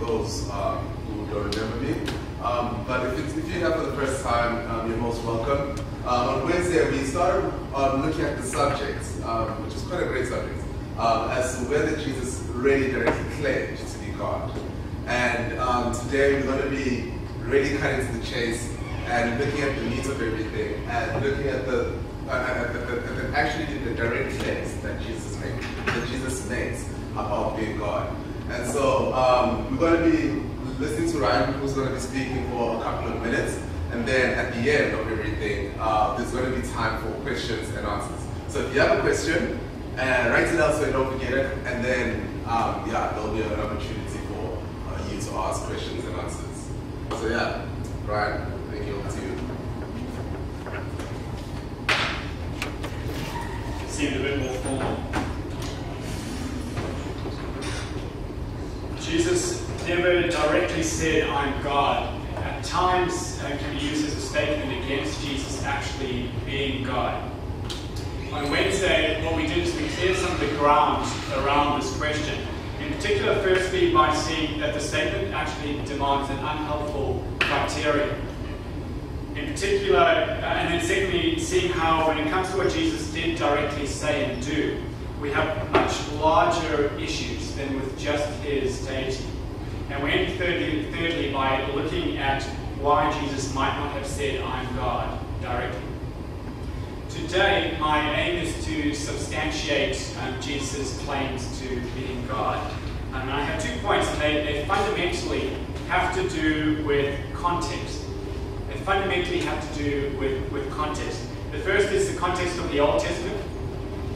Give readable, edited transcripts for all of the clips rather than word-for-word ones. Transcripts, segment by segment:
Those who don't remember me. But if you're here for the first time, you're most welcome. On Wednesday, we started looking at the subject, which is quite a great subject, as to whether Jesus really directly claimed to be God. And today we're going to be really cutting to the chase and looking at the meat of everything and looking at actually the direct claims that Jesus makes about being God. And so we're going to be listening to Ryan, who's going to be speaking for a couple of minutes, and then at the end of everything, there's going to be time for questions and answers. So if you have a question, write it out so you don't forget it, and then there'll be an opportunity for you to ask questions and answers. So yeah, Ryan, thank you. Over to you. Seemed a bit more formal. Jesus never directly said, "I'm God." At times, it can be used as a statement against Jesus actually being God. On Wednesday, what we did is we cleared some of the ground around this question. In particular, firstly, by seeing that the statement actually demands an unhelpful criteria. In particular, and then secondly, seeing how when it comes to what Jesus did directly say and do, we have much larger issues than with just his deity. And we end thirdly by looking at why Jesus might not have said, "I'm God," directly. Today, my aim is to substantiate Jesus' claims to being God. And I have 2 points, and they fundamentally have to do with context. They fundamentally have to do with context. The first is the context of the Old Testament,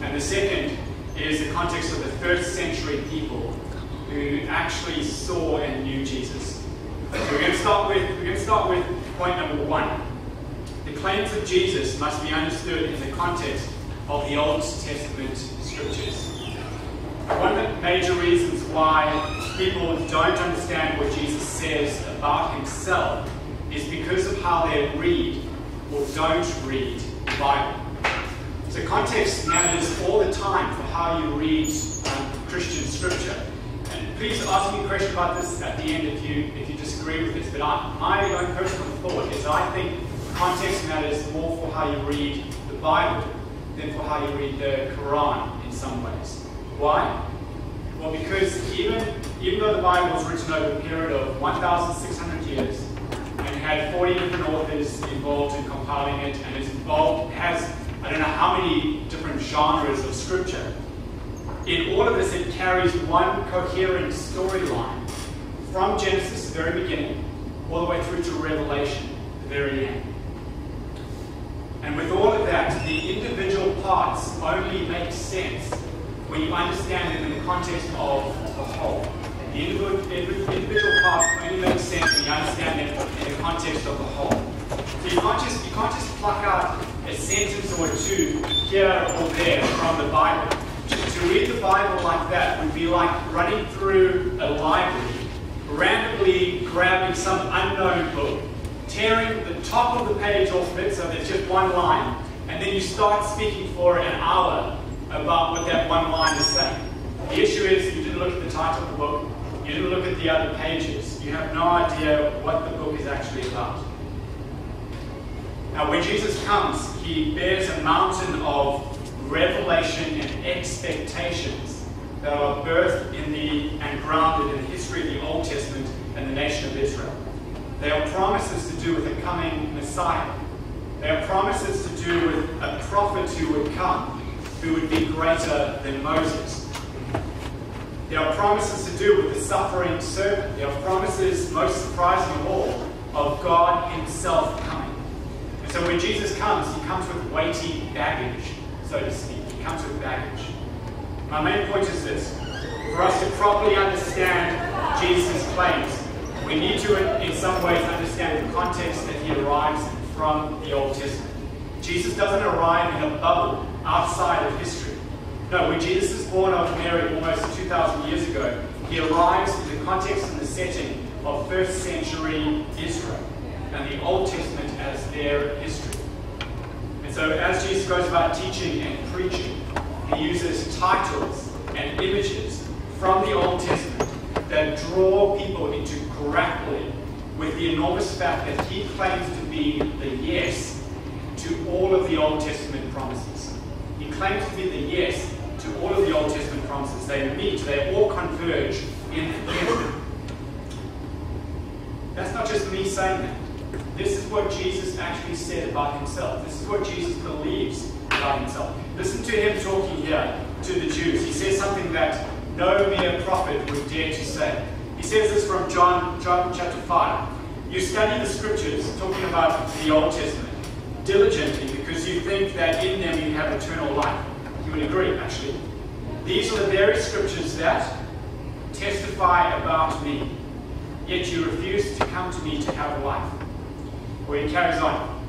and the second is the context of the first century people who actually saw and knew Jesus. So we're going to start with point number 1. The claims of Jesus must be understood in the context of the Old Testament scriptures. One of the major reasons why people don't understand what Jesus says about himself is because of how they read or don't read the Bible. So context matters all the time for how you read Christian scripture. And please ask me a question about this at the end if you disagree with this. But my own personal thought is I think context matters more for how you read the Bible than for how you read the Quran in some ways. Why? Well, because even though the Bible was written over a period of 1,600 years and had 40 different authors involved in compiling it, and has I don't know how many different genres of scripture. In all of this, it carries one coherent storyline from Genesis, the very beginning, all the way through to Revelation, the very end. And with all of that, the individual parts only make sense when you understand them in the context of the whole. The individual parts only make sense when you understand them in the context of the whole. So you can't just pluck out a sentence or two here or there from the Bible. To read the Bible like that would be like running through a library, randomly grabbing some unknown book, tearing the top of the page off of it so there's just one line, and then you start speaking for an hour about what that one line is saying. The issue is you didn't look at the title of the book, you didn't look at the other pages, you have no idea what the book is actually about. Now, when Jesus comes, he bears a mountain of revelation and expectations that are birthed and grounded in the history of the Old Testament and the nation of Israel. They are promises to do with a coming Messiah. They are promises to do with a prophet who would come, who would be greater than Moses. They are promises to do with the suffering servant. They are promises, most surprising of all, of God himself coming. And so when Jesus comes, he comes with weighty baggage, so to speak. He comes with baggage. My main point is this. For us to properly understand Jesus' claims, we need to, in some ways, understand the context that he arrives from the Old Testament. Jesus doesn't arrive in a bubble outside of history. No, when Jesus is born of Mary almost 2,000 years ago, he arrives in the context and the setting of first century Israel and the Old Testament as their history. And so as Jesus goes about teaching and preaching, he uses titles and images from the Old Testament that draw people into grappling with the enormous fact that he claims to be the yes to all of the Old Testament promises. He claims to be the yes to all of the Old Testament promises. They meet, they all converge in him. That's not just me saying that. This is what Jesus actually said about himself. This is what Jesus believes about himself. Listen to him talking here to the Jews. He says something that no mere prophet would dare to say. He says this from John chapter 5. You study the scriptures, talking about the Old Testament, diligently because you think that in them you have eternal life. You would agree, actually. These are the very scriptures that testify about me, yet you refuse to come to me to have life. Or he carries on.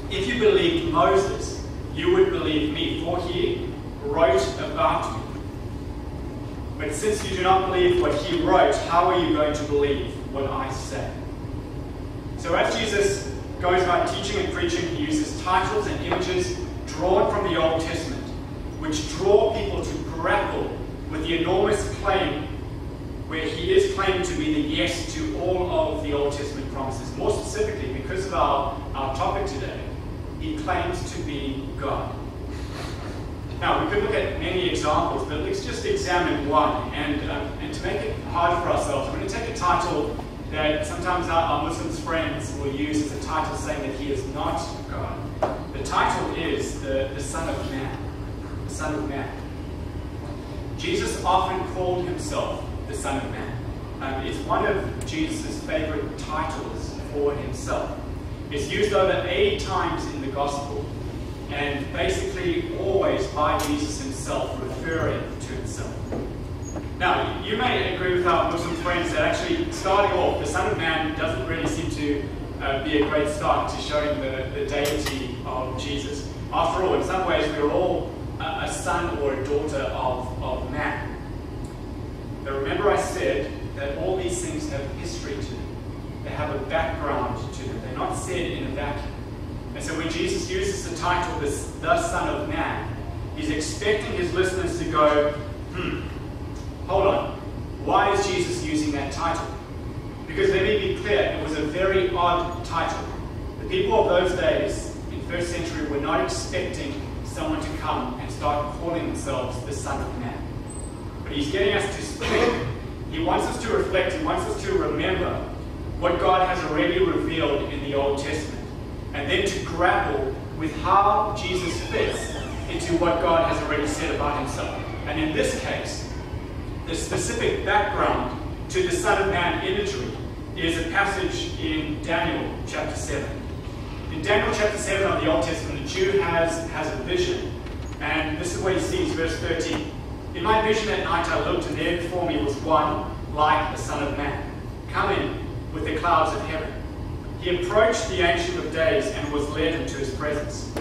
If you believed Moses, you would believe me, for he wrote about me. But since you do not believe what he wrote, how are you going to believe what I say? So as Jesus goes about teaching and preaching, he uses titles and images drawn from the Old Testament, which draw people to grapple with the enormous claim where he is claiming to be the yes to all of the Old Testament promises. More specifically, because of our topic today, he claims to be God. Now, we could look at many examples, but let's just examine one. And to make it hard for ourselves, I'm going to take a title that sometimes our Muslim friends will use as a title saying that he is not God. The title is the Son of Man. The Son of Man. Jesus often called himself the Son of Man. It's one of Jesus' favorite titles for himself. It's used over 8 times in the Gospel, and basically always by Jesus himself, referring to himself. Now, you may agree with our Muslim friends that actually, starting off, the Son of Man doesn't really seem to be a great start to showing the deity of Jesus. After all, in some ways, we're all a son or a daughter of man. But remember I said that all these things have history to them. They have a background to them. They're not said in a vacuum. And so when Jesus uses the title, the Son of Man, he's expecting his listeners to go, hold on, why is Jesus using that title? Because let me be clear, it was a very odd title. The people of those days, in first century, were not expecting someone to come and start calling themselves the Son of Man. But he's getting us to think. He wants us to reflect, he wants us to remember what God has already revealed in the Old Testament, and then to grapple with how Jesus fits into what God has already said about himself. And in this case, the specific background to the Son of Man imagery is a passage in Daniel chapter 7. In Daniel chapter 7 of the Old Testament, the Jew has a vision, and this is what he sees, verse 13. In my vision at night I looked, and there before me was one like the Son of Man, coming with the clouds of heaven. He approached the Ancient of Days and was led into his presence.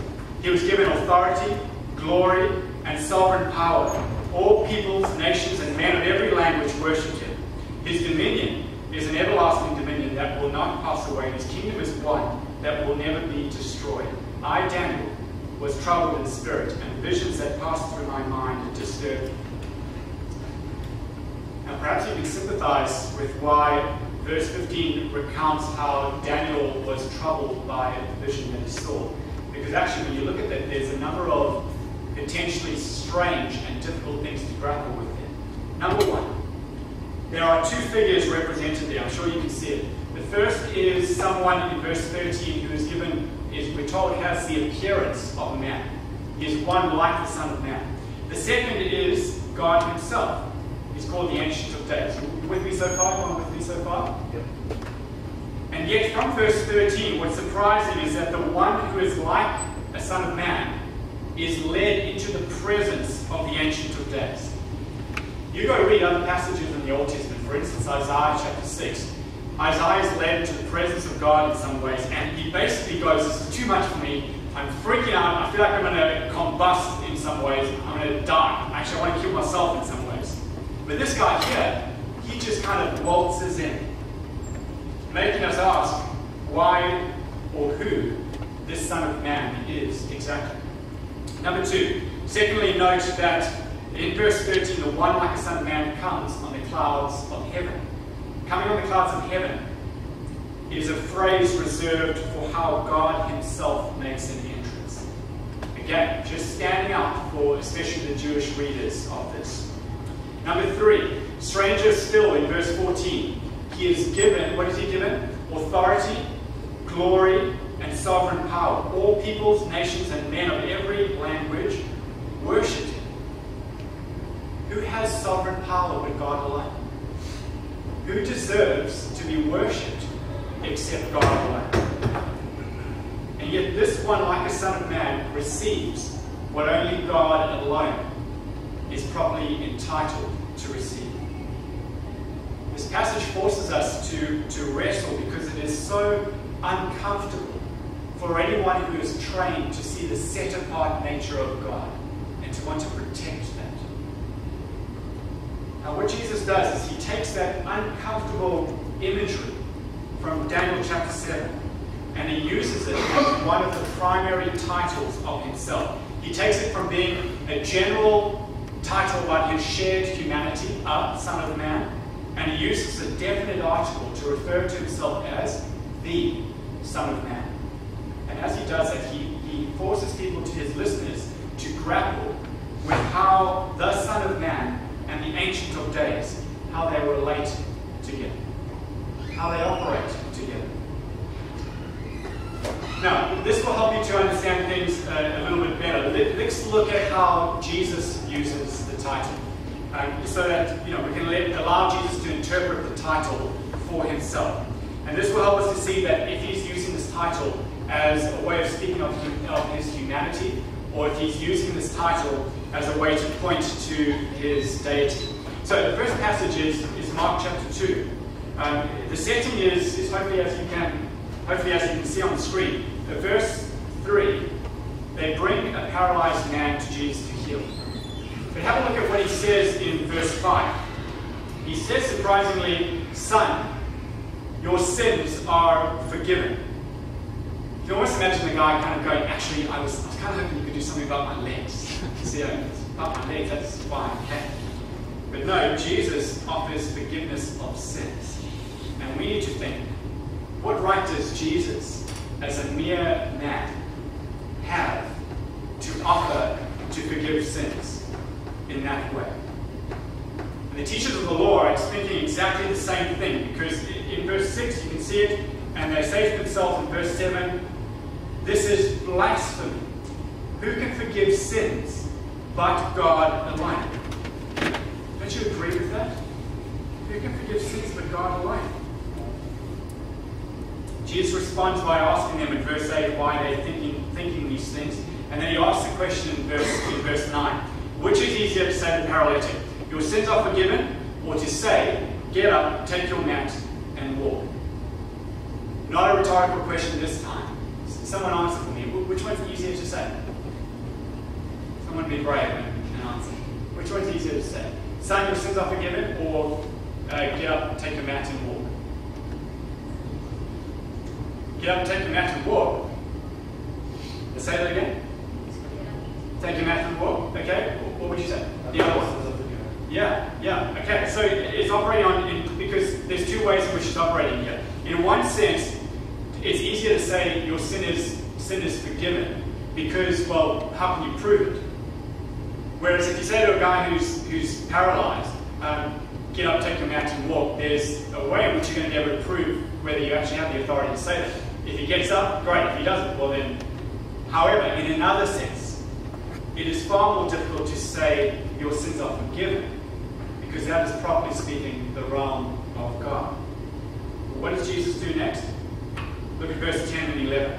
He was given authority, glory, and sovereign power. All peoples, nations, and men of every language worshipped him. His dominion is an everlasting dominion that will not pass away. His kingdom is one that will never be destroyed. I, Daniel, was troubled in spirit, and visions that passed through my mind disturbed me. Now perhaps you can sympathize with why verse 15 recounts how Daniel was troubled by the vision that he saw. Because actually, when you look at that, there's a number of potentially strange and difficult things to grapple with here. Number one, there are 2 figures represented there. I'm sure you can see it. The first is someone in verse 13 who is given, we're told, has the appearance of a man. He is one like the Son of Man. The second is God himself. He's called the Ancient of Days. With me so far? Everyone with me so far? Yep. And yet from verse 13, what's surprising is that the one who is like a Son of Man is led into the presence of the Ancient of Days. You go read other passages in the Old Testament, for instance, Isaiah chapter 6. Isaiah is led into the presence of God in some ways, and he basically goes, this is too much for me, I'm freaking out, I feel like I'm going to combust in some ways, I'm going to die. Actually, I want to kill myself in some ways. But this guy here, he just kind of waltzes in, making us ask why or who this Son of Man is exactly. Number 2, secondly, note that in verse 13, the one like a Son of Man comes on the clouds of heaven. coming on the clouds of heaven, is a phrase reserved for how God himself makes an entrance. Again, just standing out for especially the Jewish readers of this. Number 3, stranger still in verse 14. He is given, what is he given? Authority, glory, and sovereign power. All peoples, nations, and men of every language worship him. Who has sovereign power but God alone? Who deserves to be worshipped except God alone? And yet this one, like a son of man, receives what only God alone is properly entitled to receive. This passage forces us to wrestle because it is so uncomfortable for anyone who is trained to see the set-apart nature of God and to want to protect that. Now what Jesus does is he takes that uncomfortable imagery from Daniel chapter 7 and he uses it as one of the primary titles of himself. He takes it from being a general title about his shared humanity, Son of Man, and he uses a definite article to refer to himself as the Son of Man. And as he does that, he forces people, to his listeners, to grapple with how the Son of Man and the Ancient of Days, how they relate together, how they operate together. Now, this will help you to understand things a little bit better. Let's look at how Jesus uses the title, so that we can allow Jesus to interpret the title for himself. And this will help us to see that if he's using this title as a way of speaking of his humanity, or if he's using this title as a way to point to his deity. So the first passage is Mark chapter 2. The setting is hopefully as you can see on the screen. Verse 3, they bring a paralyzed man to Jesus to heal. But have a look at what he says in verse 5. He says surprisingly, "Son, your sins are forgiven." You can almost imagine the guy kind of going, "Actually, I was kind of hoping you could do something about my legs." See, about my legs, that's fine, okay. But no, Jesus offers forgiveness of sins. And we need to think, what right does Jesus, as a mere man, have to offer to forgive sins in that way? And the teachers of the law are thinking exactly the same thing, because in verse 6 you can see it, and they say to themselves in verse 7, "This is blasphemy. Who can forgive sins but God alone?" Don't you agree with that? Who can forgive sins but God alone? Jesus responds by asking them in verse 8 why they're thinking these things. And then he asks the question in verse 9. Which is easier to say to the paralytic, "Your sins are forgiven," or to say, "Get up, take your mat, and walk"? Not a rhetorical question this time. Someone answer for me. Which one's easier to say? Someone be brave and answer. Which one's easier to say? "Son, your sins are forgiven," or "Get up, take your mat, and walk"? Get up, take your mat, and walk. Let's say that again. Take your mat and walk. Okay. What would you say? The other one. Yeah. Okay. So it's operating because there's two ways in which it's operating here. In one sense, it's easier to say your sin is forgiven because, well, how can you prove it? Whereas if you say to a guy who's paralyzed, "Get up, take your mat, and walk," there's a way in which you're going to be able to prove whether you actually have the authority to say that. If he gets up, great. If he doesn't, well then. However, in another sense, it is far more difficult to say your sins are forgiven, because that is properly speaking the realm of God. What does Jesus do next? Look at verse 10 and 11.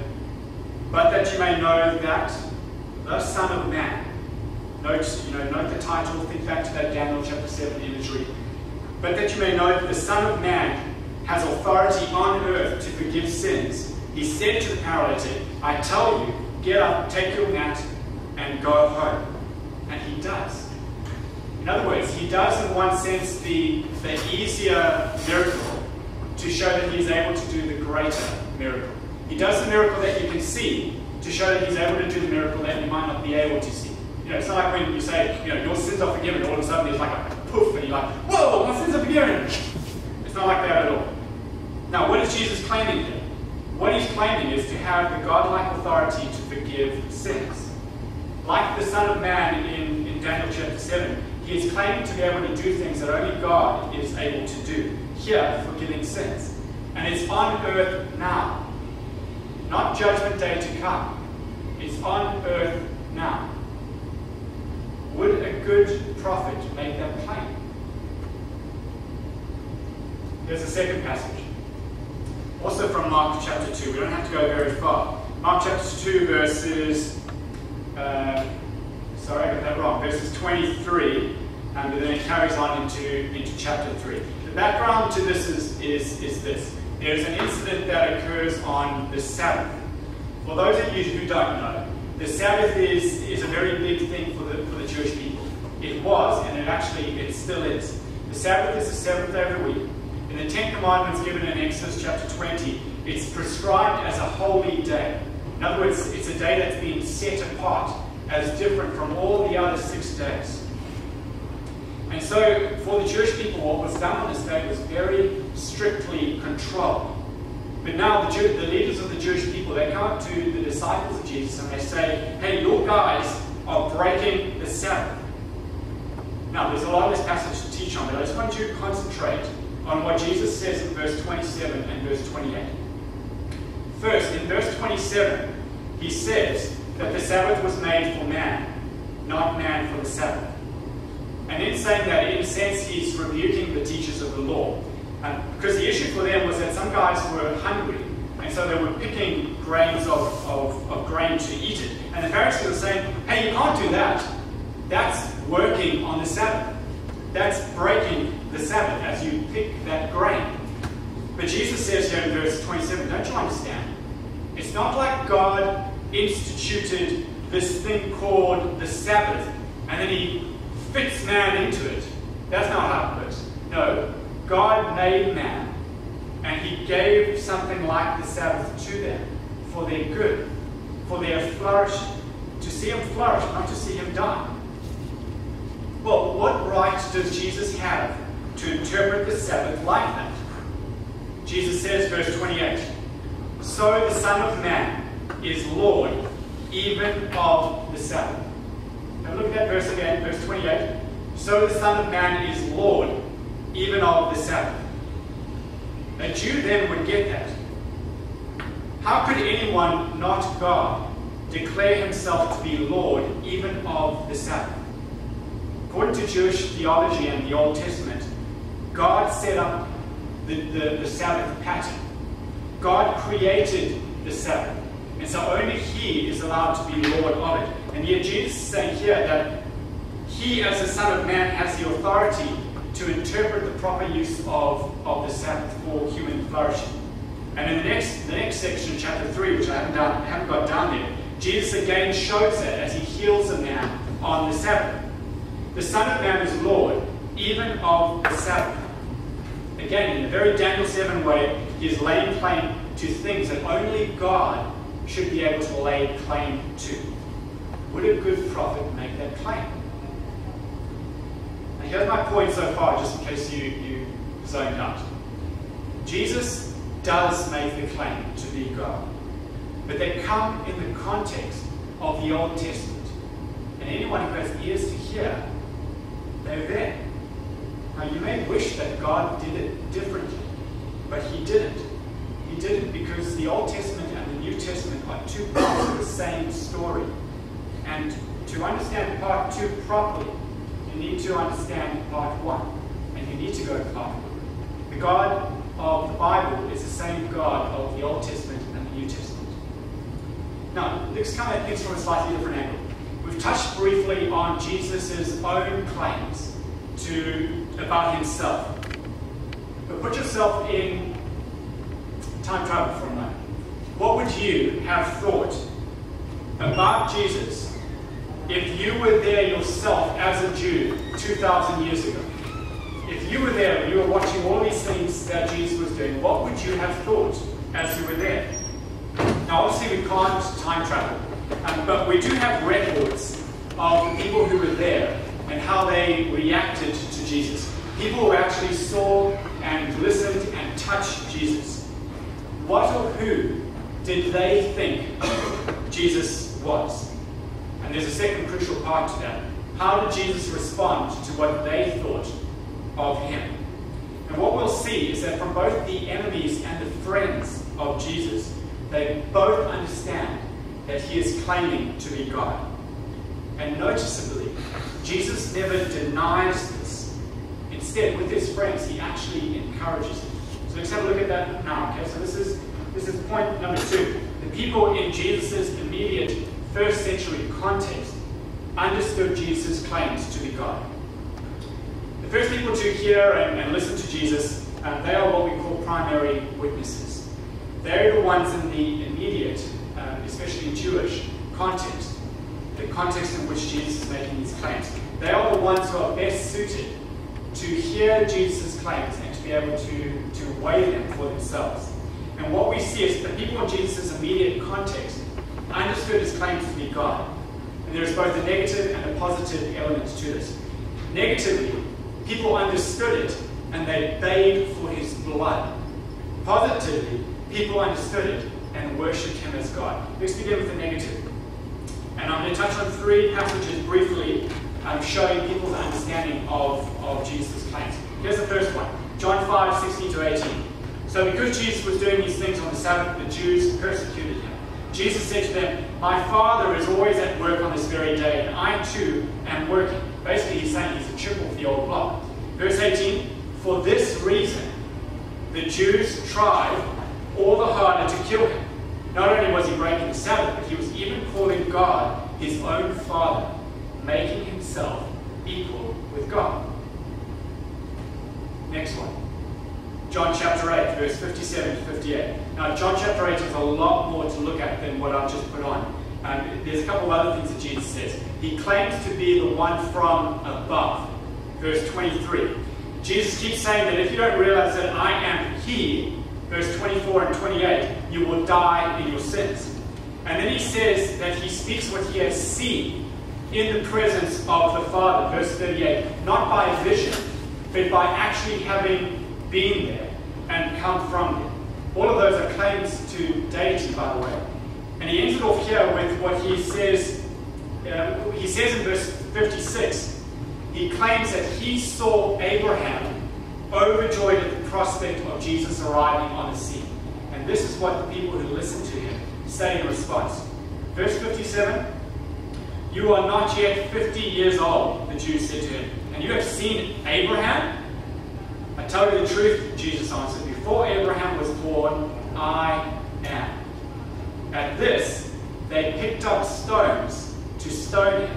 "But that you may know that the Son of Man," note the title, think back to that Daniel chapter 7 imagery. "But that you may know that the Son of Man has authority on earth to forgive sins, he said to the paralytic, 'I tell you, get up, take your mat, and go home.'" And he does. In other words, he does in one sense the easier miracle to show that he's able to do the greater miracle. He does the miracle that you can see to show that he's able to do the miracle that you might not be able to see. It's not like when you say, your sins are forgiven, all of a sudden there's like a poof and you're like, "Whoa, my sins are forgiven." It's not like that at all. Now, what is Jesus claiming here? What he's claiming is to have the godlike authority to forgive sins. Like the Son of Man in Daniel chapter 7, he is claiming to be able to do things that only God is able to do. Here, forgiving sins. And it's on earth now. Not judgment day to come. It's on earth now. Would a good prophet make that claim? Here's a second passage. Also from Mark chapter 2. We don't have to go very far. Mark chapter 2 verses... sorry, I got that wrong. Verses 23. But then it carries on into chapter 3. The background to this is this. There's an incident that occurs on the Sabbath. For those of you who don't know, the Sabbath is a very big thing for the Jewish people. It was, and it still is. The Sabbath is the seventh day of the week. In the Ten Commandments given in Exodus chapter 20, it's prescribed as a holy day. In other words, it's a day that's been set apart as different from all the other 6 days. And so, for the Jewish people, what was done on this day was very strictly controlled. But now the leaders of the Jewish people, they come up to the disciples of Jesus and they say, hey, your guys are breaking the Sabbath. Now, there's a lot of this passage to teach on, but I just want you to concentrate on what Jesus says in verse 27 and verse 28. First, in verse 27, he says that the Sabbath was made for man, not man for the Sabbath. And in saying that, in a sense, he's rebuking the teachers of the law. Because the issue for them was that some guys were hungry, and so they were picking grains of grain to eat it. And the Pharisees were saying, hey, you can't do that. That's working on the Sabbath. That's breaking the Sabbath as you pick that grain. But Jesus says here in verse 27, don't you understand? It's not like God instituted this thing called the Sabbath, and then he fits man into it. That's not how it works. No, God made man, and he gave something like the Sabbath to them for their good, for their flourishing, to see him flourish, not to see him die. Well, what right does Jesus have to interpret the Sabbath like that? Jesus says, verse 28, so the Son of Man is Lord even of the Sabbath. Now look at that verse again, verse 28. So the Son of Man is Lord even of the Sabbath. A Jew then would get that. How could anyone, not God, declare himself to be Lord even of the Sabbath? According to Jewish theology and the Old Testament, God set up the Sabbath pattern. God created the Sabbath. And so only he is allowed to be Lord of it. And yet Jesus is saying here that he, as the Son of Man, has the authority to interpret the proper use of the Sabbath for human flourishing. And in the next section, chapter 3, which I haven't got down there, Jesus again shows that as he heals a man on the Sabbath. The Son of Man is Lord, even of the Sabbath. Again, in a very Daniel 7 way, he is laying claim to things that only God should be able to lay claim to. Would a good prophet make that claim? Now here's my point so far, just in case you zoned out. Jesus does make the claim to be God, but they come in the context of the Old Testament. And anyone who has ears to hear, they're there. Now you may wish that God did it differently, but he didn't. He didn't because the Old Testament and the New Testament are two parts of the same story. And to understand part 2 properly, you need to understand part 1. And you need to go to part 1. The God of the Bible is the same God of the Old Testament and the New Testament. Now, let's come at things from a slightly different angle. We've touched briefly on Jesus' own claims about himself. But put yourself in time travel for a moment. What would you have thought about Jesus if you were there yourself as a Jew 2,000 years ago? If you were there and you were watching all these things that Jesus was doing, what would you have thought as you were there? Now obviously we can't time travel, but we do have records of the people who were there and how they reacted to Jesus. People who actually saw and listened and touched Jesus, what or who did they think Jesus was? And there's a second crucial part to that. How did Jesus respond to what they thought of him? And what we'll see is that from both the enemies and the friends of Jesus, they both understand that he is claiming to be God. And noticeably, Jesus never denies this. Instead, with his friends, he actually encourages them. So let's have a look at that now. Okay, so this is point number 2. The people in Jesus' immediate first century context understood Jesus' claims to be God. The first people to hear and listen to Jesus, they are what we call primary witnesses. They're the ones in the immediate, especially Jewish context, the context in which Jesus is making these claims. They are the ones who are best suited to hear Jesus' claims and to be able to weigh them for themselves. And what we see is that the people in Jesus' immediate context understood his claims to be God. And there is both a negative and a positive element to this. Negatively, people understood it and they begged for his blood. Positively, people understood it and worshipped him as God. Let's begin with the negative. And I'm going to touch on 3 passages briefly, showing people's understanding of Jesus' claims. Here's the first one, John 5:16-18. So because Jesus was doing these things on the Sabbath, the Jews persecuted him. Jesus said to them, "My Father is always at work on this very day, and I too am working." Basically, he's saying he's a triple for the old block. Verse 18, "For this reason, the Jews tried all the harder to kill him. Not only was he breaking the Sabbath, but he was even calling God his own Father, making himself equal with God." Next one. John chapter 8, verse 57-58. Now, John chapter 8 has a lot more to look at than what I've just put on. There's a couple of other things that Jesus says. He claims to be the one from above. Verse 23. Jesus keeps saying that if you don't realize that I am he, verse 24 and 28, you will die in your sins. And then he says that he speaks what he has seen in the presence of the Father, verse 38, not by vision, but by actually having been there and come from there. All of those are claims to deity, by the way. And he ends it off here with what he says. He says in verse 56, he claims that he saw Abraham overjoyed at the prospect of Jesus arriving on the scene. And this is what the people who listen to him say in response. Verse 57, "You are not yet 50 years old," the Jews said to him, "and you have seen Abraham?" "I tell you the truth," Jesus answered, "before Abraham was born, I am." At this, they picked up stones to stone him,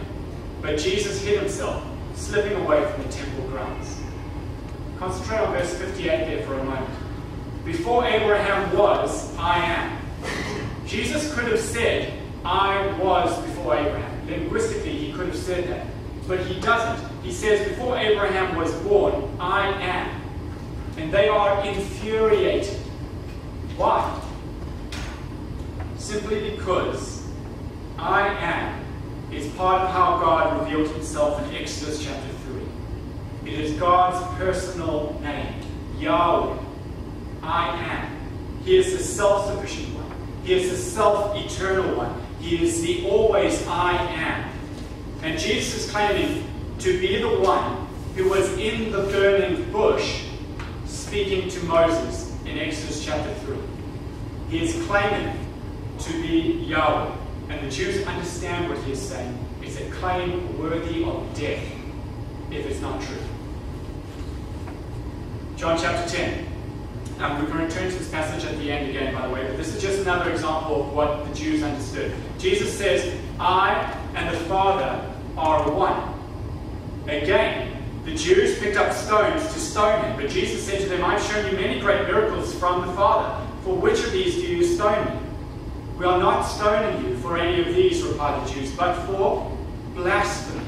but Jesus hid himself, slipping away from the temple grounds. Concentrate on verse 58 there for a moment. Before Abraham was, I am. Jesus could have said, "I was before Abraham." Linguistically, he could have said that. But he doesn't. He says, "Before Abraham was born, I am." And they are infuriated. Why? Simply because I am is part of how God revealed himself in Exodus chapter 3. It is God's personal name, Yahweh. I am. He is the self-sufficient one. He is the self-eternal one. He is the always I am. And Jesus is claiming to be the one who was in the burning bush speaking to Moses in Exodus chapter 3. He is claiming to be Yahweh. And the Jews understand what he is saying. It's a claim worthy of death if it's not true. John chapter 10. We're going to return to this passage at the end again, by the way, but this is just another example of what the Jews understood. Jesus says, "I and the Father are one." Again, the Jews picked up stones to stone him, but Jesus said to them, "I've shown you many great miracles from the Father. For which of these do you stone me?" "We are not stoning you for any of these," replied the Jews, "but for blasphemy,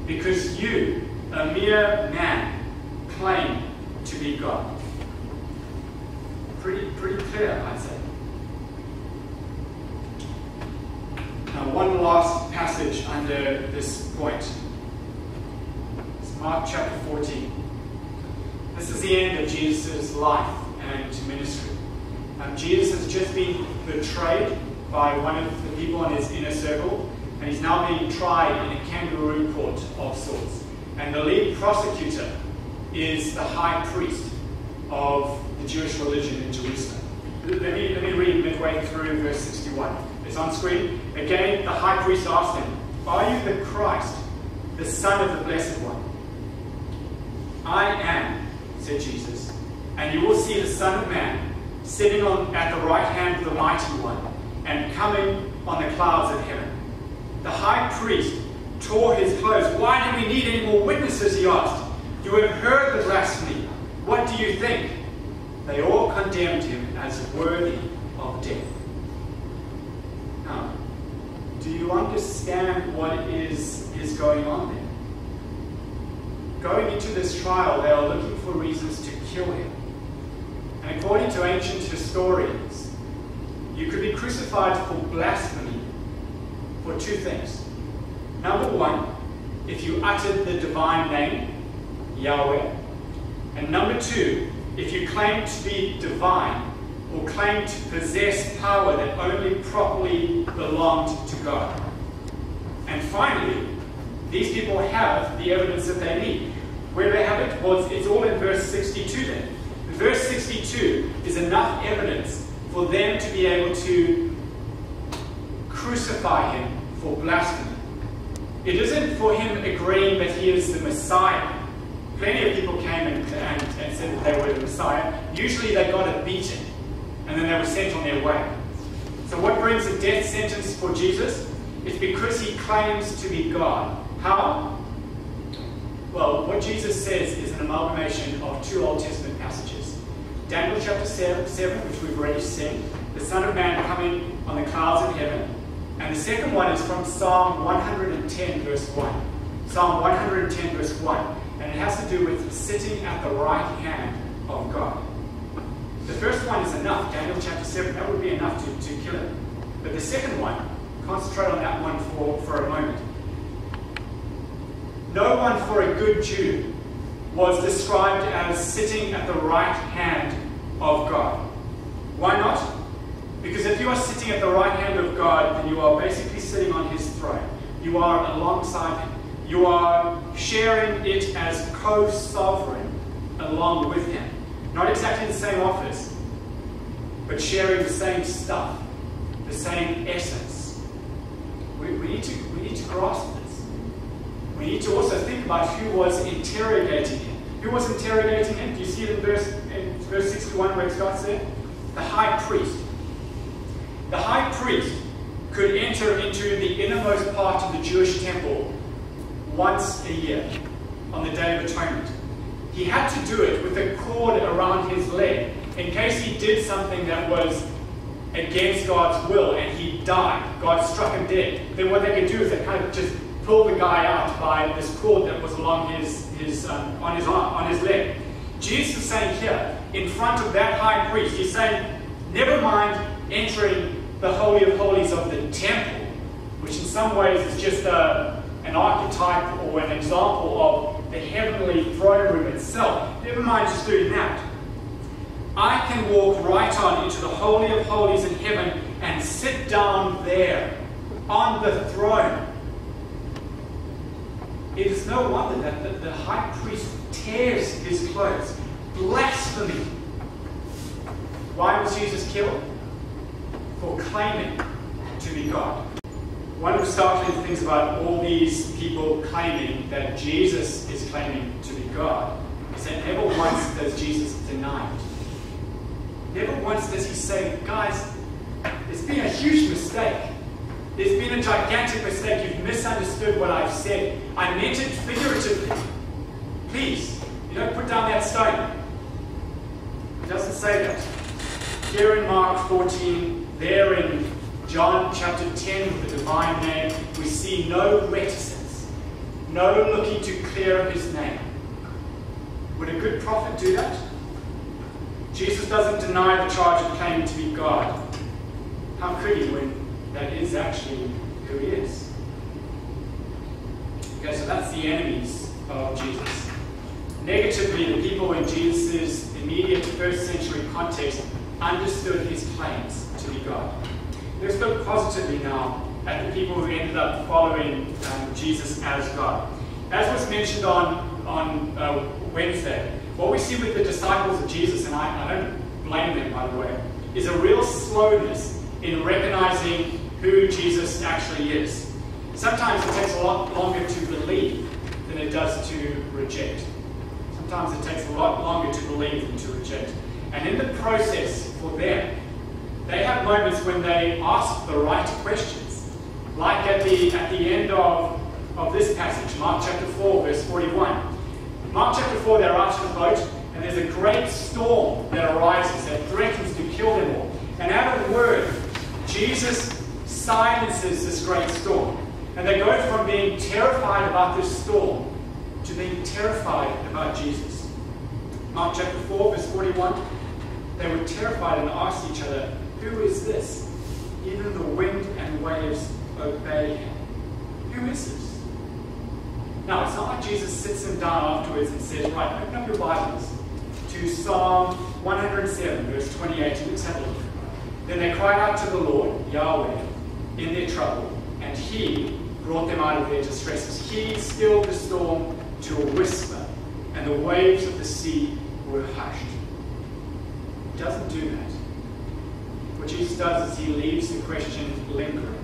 because you, a mere man, claim to be God." Pretty clear, I'd say. Now, one last passage under this point. It's Mark chapter 14. This is the end of Jesus' life and ministry. Jesus has just been betrayed by one of the people in his inner circle, and he's now being tried in a kangaroo court of sorts. And the lead prosecutor is the high priest of the Jewish religion in Jerusalem. Let me read midway through verse 61. It's on screen. Again, the high priest asked him, "Are you the Christ, the Son of the Blessed One?" "I am," said Jesus, "and you will see the Son of Man sitting at the right hand of the Mighty One and coming on the clouds of heaven." The high priest tore his clothes. "Why do we need any more witnesses?" he asked. "You have heard the blasphemy. What do you think?" They all condemned him as worthy of death. Now, do you understand what is going on there? Going into this trial, they are looking for reasons to kill him. And according to ancient historians, you could be crucified for blasphemy for two things. Number one, if you uttered the divine name, Yahweh. And number two, if you claimed to be divine or claimed to possess power that only properly belonged to God. And finally, these people have the evidence that they need. Where they have it? Well, it's all in verse 62 then. Verse 62 is enough evidence for them to be able to crucify him for blasphemy. It isn't for him agreeing that he is the Messiah. Plenty of people came and said that they were the Messiah. Usually they got a beating and then they were sent on their way. So what brings a death sentence for Jesus? It's because he claims to be God. How? Well, what Jesus says is an amalgamation of two Old Testament passages. Daniel chapter 7, which we've already seen, the Son of Man coming on the clouds of heaven. And the second one is from Psalm 110 verse 1. Psalm 110 verse 1. And it has to do with sitting at the right hand of God. The first one is enough, Daniel chapter 7, that would be enough to kill him. But the second one, concentrate on that one for a moment. No one for a good Jew was described as sitting at the right hand of God. Why not? Because if you are sitting at the right hand of God, then you are basically sitting on his throne. You are alongside him. You are sharing it as co-sovereign along with him. Not exactly the same office, but sharing the same stuff, the same essence. We need to grasp this. We need to also think about who was interrogating him. Who was interrogating him? Do you see it in verse 61 where it starts there? The high priest. The high priest could enter into the innermost part of the Jewish temple once a year on the Day of Atonement. He had to do it with a cord around his leg in case he did something that was against God's will and he died. God struck him dead. Then what they could do is they kind of just pull the guy out by this cord that was along on his leg. Jesus is saying here, in front of that high priest, he's saying, never mind entering the Holy of Holies of the temple, which in some ways is just an archetype or an example of the heavenly throne room itself. Never mind just doing that. I can walk right on into the Holy of Holies in heaven and sit down there on the throne. It is no wonder that the high priest tears his clothes. Blasphemy. Why was Jesus killed? For claiming to be God. One of the startling things about all these people claiming that Jesus is claiming to be God is that never once does Jesus deny it. Never once does he say, guys, it's been a huge mistake. There's been a gigantic mistake. You've misunderstood what I've said. I meant it figuratively. Please, you don't put down that stone. It doesn't say that. Here in Mark 14, there in John chapter 10 with the divine name, we see no reticence, no looking to clear up his name. Would a good prophet do that? Jesus doesn't deny the charge of claiming to be God. How could he when that is actually who he is? Okay, so that's the enemies of Jesus. Negatively, the people in Jesus' immediate first century context understood his claims to be God. Let's look positively now at the people who ended up following Jesus as God. As was mentioned on Wednesday, what we see with the disciples of Jesus, and I don't blame them, by the way, is a real slowness in recognizing who Jesus actually is. Sometimes it takes a lot longer to believe than it does to reject. Sometimes it takes a lot longer to believe than to reject. And in the process, for them, they have moments when they ask the right questions. Like at the end of this passage, Mark chapter 4, verse 41. Mark chapter 4, they're out in a boat, and there's a great storm that arises that threatens to kill them all. And out of word, Jesus silences this great storm. And they go from being terrified about this storm to being terrified about Jesus. Mark chapter 4, verse 41. They were terrified and asked each other, "Who is this? Even the wind and waves obey him." Who is this? Now, it's not like Jesus sits them down afterwards and says, "Right, open up your Bibles to Psalm 107, verse 28, and let's have a look." Then they cried out to the Lord, Yahweh, in their trouble, and he brought them out of their distresses. He stilled the storm to a whisper, and the waves of the sea were hushed. He doesn't do that. What Jesus does is he leaves the question lingering,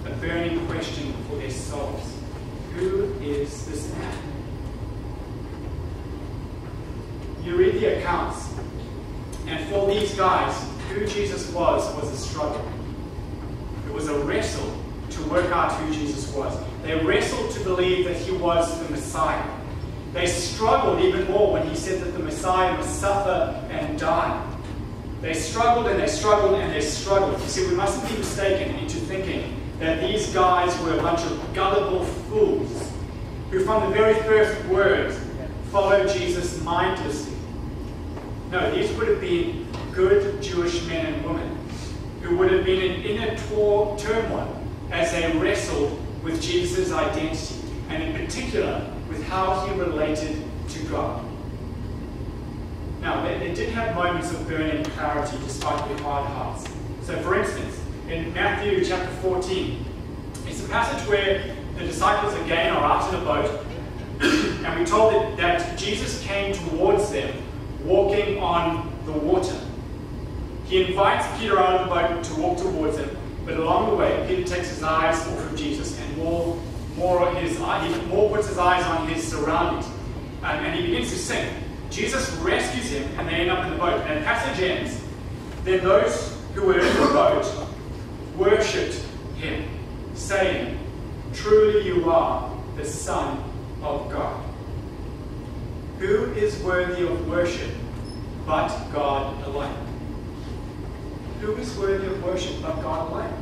a burning question for their souls. Who is this man? You read the accounts, and for these guys, who Jesus was a struggle. It was a wrestle to work out who Jesus was. They wrestled to believe that he was the Messiah. They struggled even more when he said that the Messiah must suffer and die. They struggled and they struggled and they struggled. You see, we mustn't be mistaken into thinking that these guys were a bunch of gullible fools who from the very first word followed Jesus mindlessly. No, these would have been good Jewish men and women who would have been in inner turmoil as they wrestled with Jesus' identity, and in particular with how he related to God. Now, they did have moments of burning clarity despite their hard hearts. So, for instance, in Matthew chapter 14, it's a passage where the disciples again are out in a boat, and we're told that Jesus came towards them walking on the water. He invites Peter out of the boat to walk towards him, but along the way, Peter takes his eyes off of Jesus and more puts his eyes on his surroundings, and he begins to sink. Jesus rescues him, and they end up in the boat. And the passage ends. Then those who were in the boat worshipped him, saying, "Truly you are the Son of God." Who is worthy of worship but God alone? Who is worthy of worship but God alone?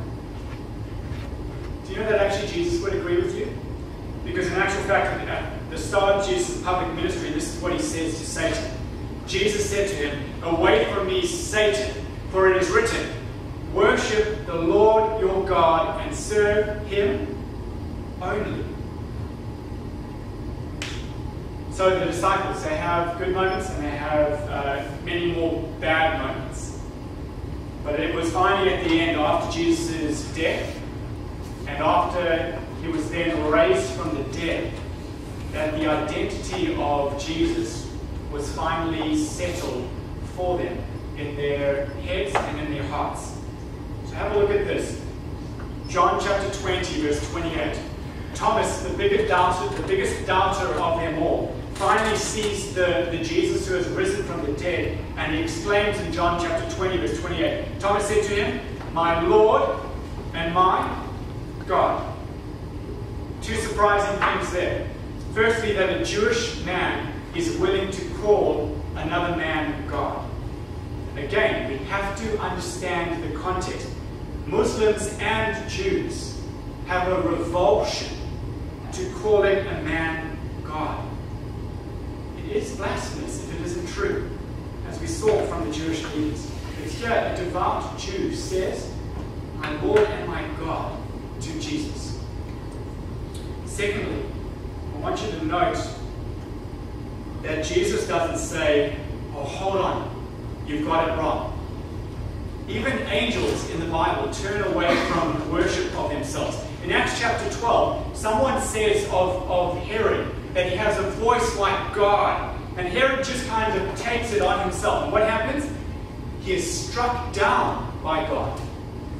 Do you know that actually Jesus would agree with you? Because in actual fact, at the start of Jesus' public ministry, this is what he says to Satan. Jesus said to him, "Away from me, Satan, for it is written, worship the Lord your God and serve him only." So the disciples, they have good moments and they have many more bad moments. But it was finally at the end, after Jesus' death, and after he was then raised from the dead, that the identity of Jesus was finally settled for them in their heads and in their hearts. So have a look at this. John chapter 20, verse 28. Thomas, the biggest doubter of them all, finally sees the Jesus who has risen from the dead, and he exclaims in John chapter 20, verse 28, Thomas said to him, "My Lord and my God." Two surprising things there. Firstly, that a Jewish man is willing to call another man God. Again, we have to understand the context. Muslims and Jews have a revulsion to calling a man God. It is blasphemous if it isn't true, as we saw from the Jewish leaders. But here, a devout Jew says, "My Lord and my God," to Jesus. Secondly, I want you to note that Jesus doesn't say, oh, hold on, you've got it wrong. Even angels in the Bible turn away from worship of themselves. In Acts chapter 12, someone says of Herod that he has a voice like God. And Herod just kind of takes it on himself. And what happens? He is struck down by God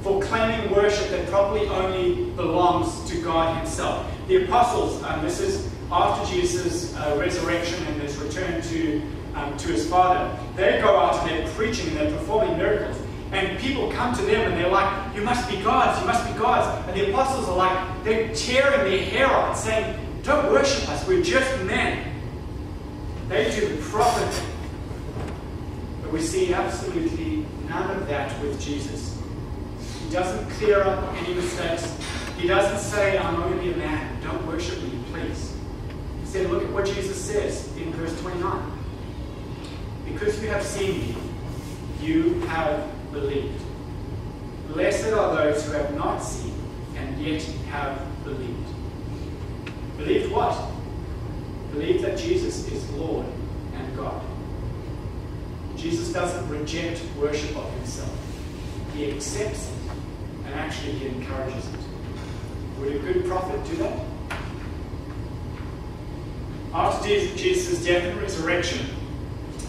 for claiming worship that probably only belongs to God himself. The apostles, this is after Jesus' resurrection and his return to his Father, they go out and they're preaching and they're performing miracles. And people come to them and they're like, you must be gods, you must be gods. And the apostles are like, they're tearing their hair out, saying, don't worship us, we're just men. They do the proper thing. But we see absolutely none of that with Jesus. He doesn't clear up any mistakes. He doesn't say, I'm only a man, don't worship me, please. Instead, look at what Jesus says in verse 29. Because you have seen me, you have believed. Blessed are those who have not seen and yet have believed. Believed what? Believed that Jesus is Lord and God. Jesus doesn't reject worship of himself. He accepts it and actually he encourages it. Would a good prophet do that? After Jesus' death and resurrection,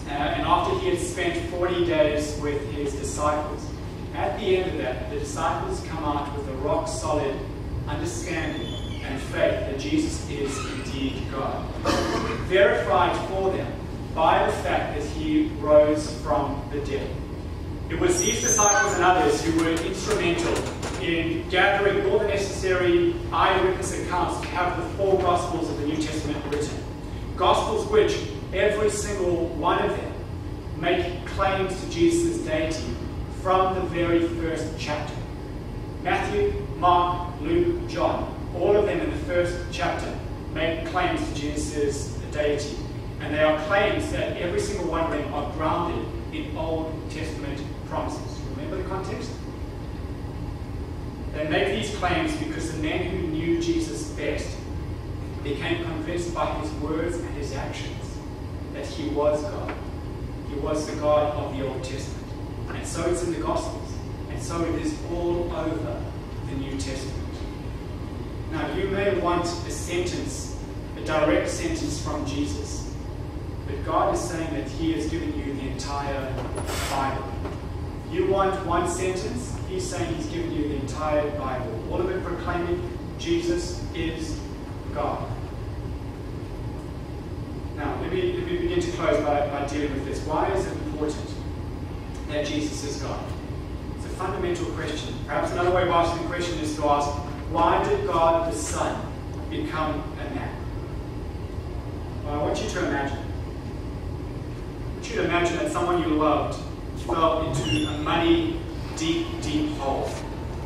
and after he had spent 40 days with his disciples, at the end of that, the disciples come out with a rock-solid understanding and faith that Jesus is indeed God, verified for them by the fact that he rose from the dead. It was these disciples and others who were instrumental in gathering all the necessary eyewitness accounts to have the 4 Gospels of the New Testament written. Gospels which, every single one of them, make claims to Jesus' deity from the very first chapter. Matthew, Mark, Luke, John, all of them in the first chapter make claims to Jesus' deity. And they are claims that every single one of them are grounded in Old Testament promises. Remember the context? They make these claims because the men who knew Jesus best became convinced by his words and his actions that he was God. He was the God of the Old Testament. And so it's in the Gospels. And so it is all over the New Testament. Now, you may want a sentence, a direct sentence from Jesus. But God is saying that he has given you the entire Bible. You want one sentence, he's saying he's given you the entire Bible. All of it proclaiming Jesus is God. Now, let me begin to close by dealing with this. Why is it important that Jesus is God? It's a fundamental question. Perhaps another way of asking the question is to ask, why did God the Son become a man? Well, I want you to imagine. I want you to imagine that someone you loved fell into a muddy, deep, deep hole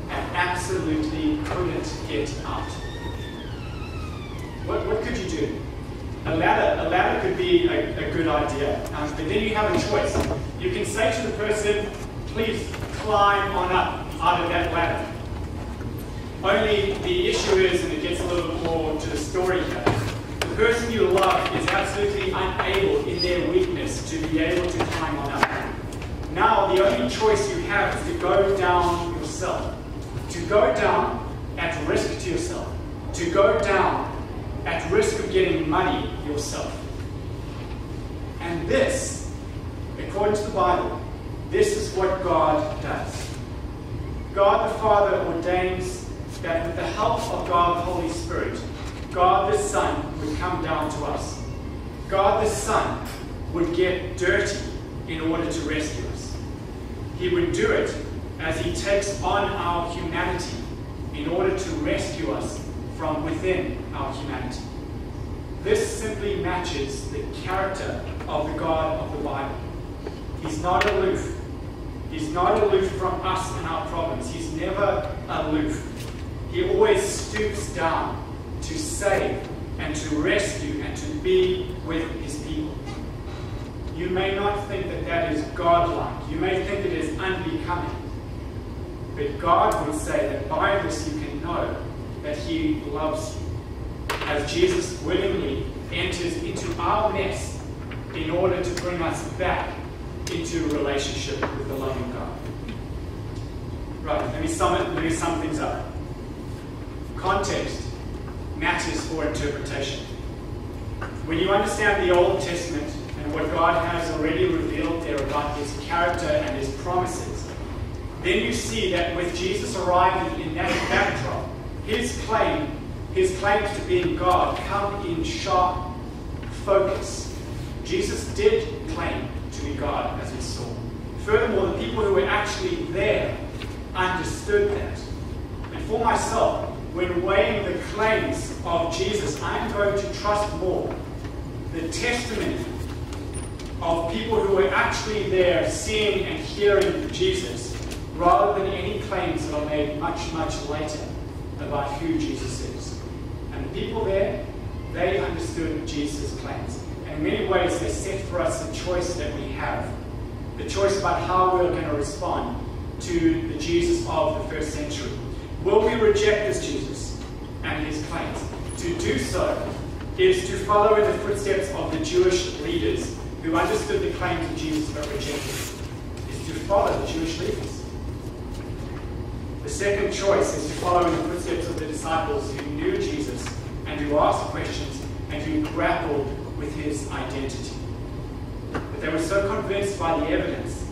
and absolutely couldn't get out. What could you do? A ladder could be a good idea, but then you have a choice. You can say to the person, please climb on up out of that ladder. Only the issue is, and it gets a little bit more to the story here, the person you love is absolutely unable in their weakness to be able to climb on up. Now the only choice you have is to go down yourself. To go down at risk to yourself. To go down at risk of getting muddy yourself. And this, according to the Bible, this is what God does. God the Father ordains that with the help of God the Holy Spirit, God the Son would come down to us. God the Son would get dirty in order to rescue us. He would do it as he takes on our humanity in order to rescue us from within our humanity. This simply matches the character of the God of the Bible. He's not aloof. He's not aloof from us and our problems. He's never aloof. He always stoops down to save and to rescue and to be with his people. You may not think that that is godlike. You may think it is unbecoming. But God would say that by this you can know that he loves you. As Jesus willingly enters into our mess in order to bring us back into a relationship with the loving God. Right, let me sum things up. Context matters for interpretation. When you understand the Old Testament and what God has already revealed there about his character and his promises, then you see that with Jesus arriving in that backdrop, his claims to being God come in sharp focus. Jesus did claim to be God, as we saw. Furthermore, the people who were actually there understood that. And for myself, when weighing the claims of Jesus, I'm going to trust more the testimony of people who were actually there seeing and hearing Jesus, rather than any claims that are made much, much later about who Jesus is. And the people there, they understood Jesus' claims. And in many ways, they set for us the choice that we have. The choice about how we're going to respond to the Jesus of the first century. Will we reject this Jesus and his claims? To do so is to follow in the footsteps of the Jewish leaders who understood the claims of Jesus but rejected it. Is to follow the Jewish leaders. The second choice is to follow in the footsteps of the disciples who knew Jesus and who asked questions and who grappled with his identity. But they were so convinced by the evidence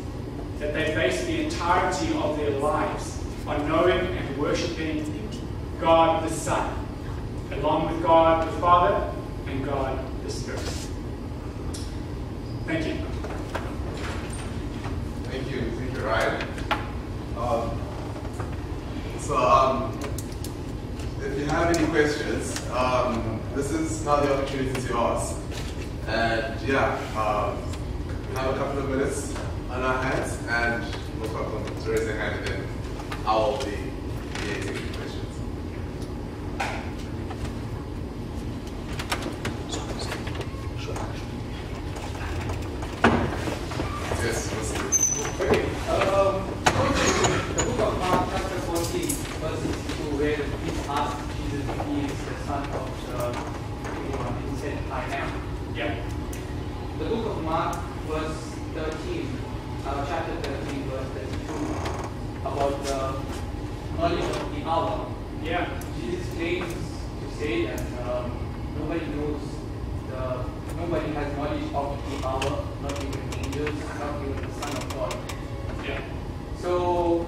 that they based the entirety of their lives on knowing and worshipping God the Son, along with God the Father and God the Spirit. Thank you. Thank you, Ryan. If you have any questions, this is now the opportunity to ask. And yeah, we have a couple of minutes on our hands, and most welcome to raise your hand, and then I will be taking questions. Yes, okay. The book of Mark, chapter 14, verse 62, where he's asked Jesus if he is the son of anyone. He said, I am. Yeah. The book of Mark, verse 13, chapter 13, verse 32, about the knowledge of the hour. Yeah. Jesus claims to say that nobody knows, nobody has knowledge of the hour, not even angels, not even the Son of God. Yeah. So,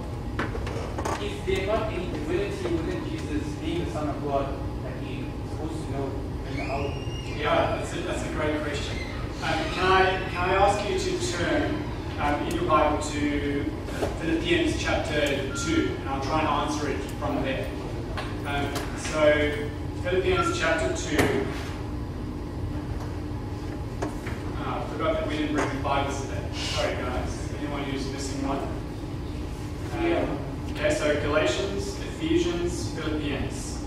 if there not any divinity within Jesus being the Son of God, that he is supposed to know in the hour? Yeah, that's a great question. Can I ask you to turn in your Bible to Philippians chapter 2, and I'll try and answer it from there. So, Philippians chapter 2. I forgot that we didn't bring the Bibles today. Sorry, guys. Anyone who's missing one? Okay, so Galatians, Ephesians, Philippians.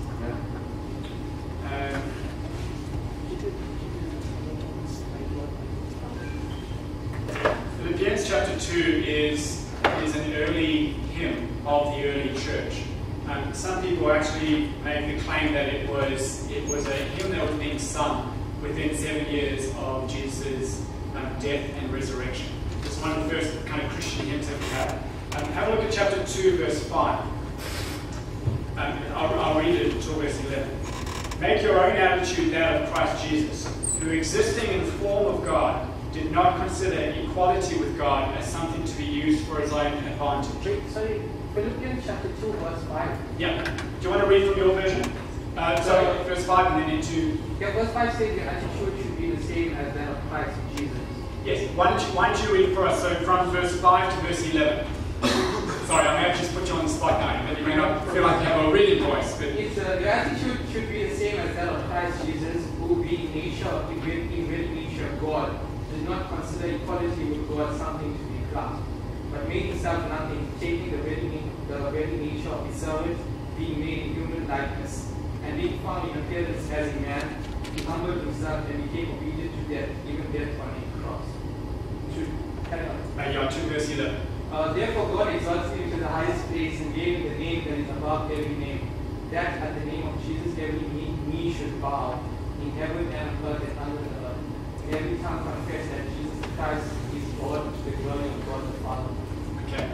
Philippians chapter 2 is an early hymn of the early church. Some people actually make the claim that it was a hymn that was being sung within 7 years of Jesus' death and resurrection. It's one of the first kind of Christian hymns that we have. Have a look at chapter 2, verse 5. I'll read it until verse 11. Make your own attitude that of Christ Jesus, who existing in the form of God, did not consider equality with God as something to be used for his own advantage. Wait, sorry, Philippians chapter 2, verse 5. Yeah. Do you want to read from your version? Sorry, verse 5 and then into... Yeah, verse 5 says your attitude should be the same as that of Christ Jesus. Yes, why don't you read for us? So from verse 5 to verse 11. Sorry, I may have just put you on the spot now, but you may not feel like you have a reading voice. But your attitude should be the same as that of Christ Jesus, who being in very nature God, did not consider equality with God something to be grasped, but made himself nothing, taking the very nature of a servant, being made in human likeness, and being found in appearance as a man, he humbled himself and became obedient to death, even death on a cross. yeah, 2 verse 11. Therefore God exalted him to the highest place and gave him the name that is above every name, that at the name of Jesus every knee should bow, in heaven and on earth and under the earth, every tongue confess that Jesus Christ is Lord to the glory of God the Father. Okay.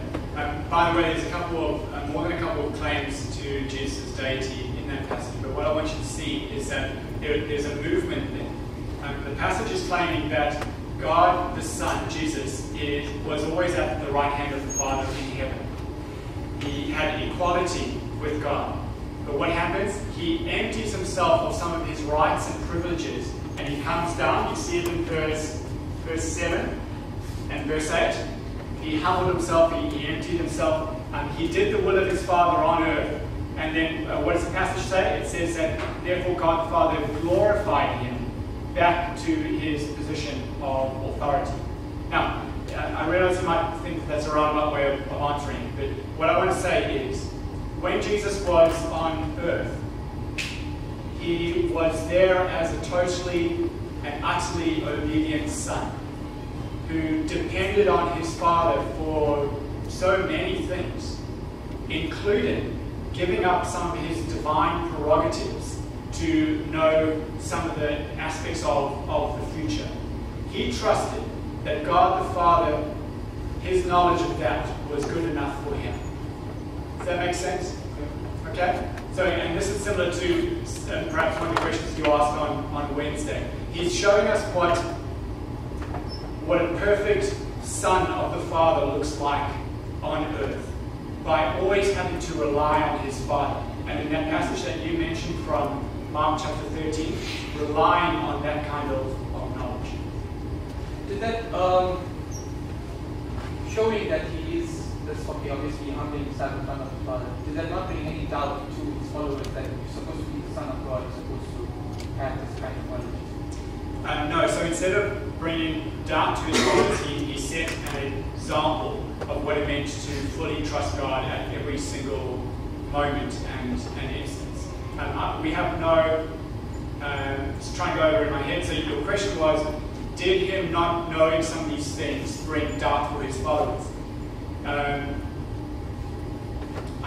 By the way, there's more than a couple of claims to Jesus' deity in that passage, but what I want you to see is that there's a movement there. The passage is claiming that God the Son, Jesus, was always at the right hand of the Father in heaven. He had equality with God. But what happens? He empties himself of some of his rights and privileges, and he comes down. You see it in verse 7 and verse 8. He humbled himself, he emptied himself, he did the will of his Father on earth. And then what does the passage say? It says that therefore God the Father glorified him back to his position of authority. Now, I realize you might think that that's a roundabout way of answering, but what I want to say is, when Jesus was on earth, he was there as a totally and utterly obedient son who depended on his Father for so many things, including giving up some of his divine prerogatives to know some of the aspects of the future. He trusted that God the Father, his knowledge of that was good enough for him. Does that make sense? Okay? So, and this is similar to perhaps one of the questions you asked on Wednesday. He's showing us what a perfect son of the Father looks like on earth by always having to rely on his Father. And in that passage that you mentioned from Mark chapter 13, relying on that kind of knowledge. Did that showing that he is obviously humbling himself in front of the Father, did that not bring any doubt to his followers that you're supposed to be the Son of God, you're supposed to have this kind of knowledge? No, so instead of bringing doubt to his followers, he set an example of what it meant to fully trust God at every single moment and instance. We have no, just trying to go over in my head, so your question was, did him not knowing some of these things bring doubt for his followers? I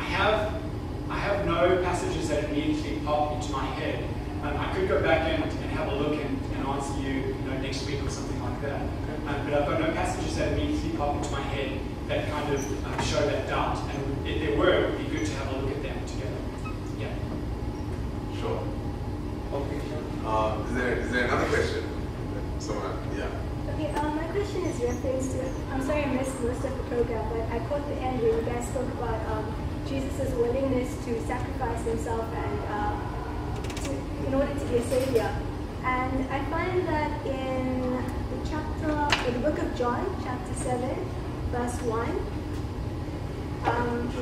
have no passages that immediately pop into my head. I could go back and have a look and answer you, next week or something like that. But I've got no passages that immediately pop into my head that kind of show that doubt. And if there were, it would be good to have a look at them together. Yeah. Sure. Okay, sure. Is there another question? Someone? Yeah. Okay, my question is reference to, I'm sorry I missed most of the program, but I caught the end where you guys spoke about Jesus' willingness to sacrifice himself and in order to be a savior. And I find that in the book of John, chapter 7, verse 1,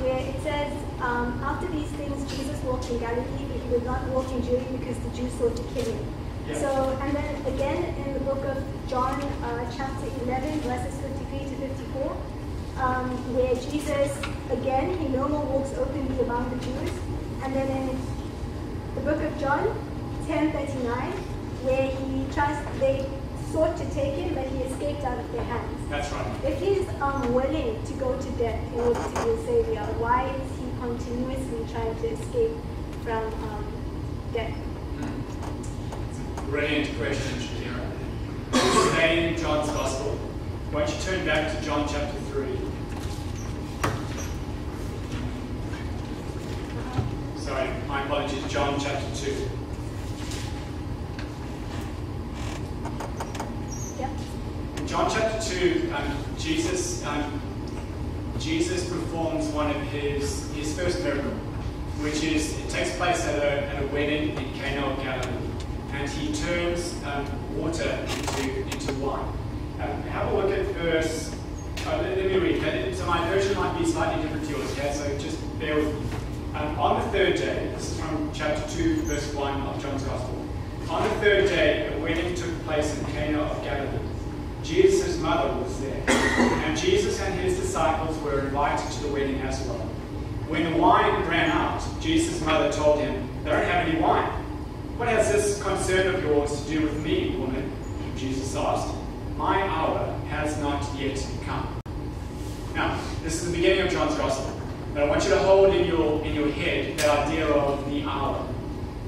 where it says, after these things Jesus walked in Galilee, but he would not walk in Judea because the Jews sought to kill him. Yeah. So, and then again in the book of John, chapter 11, verses 53 to 54, where Jesus, again, he no more walks openly among the Jews. And then in the book of John, 10:39, where they sought to take him, but he escaped out of their hands. That's right. If he's willing to go to death in order to be a savior, why is he continuously trying to escape from death? Brilliant question, Shakira. Stay in John's Gospel. Why don't you turn back to John chapter 3. Sorry, my apologies, John chapter 2. Yep. In John chapter 2, Jesus performs one of his first miracle, which is, it takes place at a wedding in Cana of Galilee. And he turns water into wine. Have a look at verse. Let me read. So my version might be slightly different to yours, okay? So just bear with me. On the third day, this is from chapter 2, verse 1 of John's Gospel. On the third day, a wedding took place in Cana of Galilee. Jesus' mother was there, and Jesus and his disciples were invited to the wedding as well. When the wine ran out, Jesus' mother told him, "They don't have any wine." "What has this concern of yours to do with me, woman?" Jesus asked. "My hour has not yet come." Now, this is the beginning of John's Gospel, but I want you to hold in your head that idea of the hour.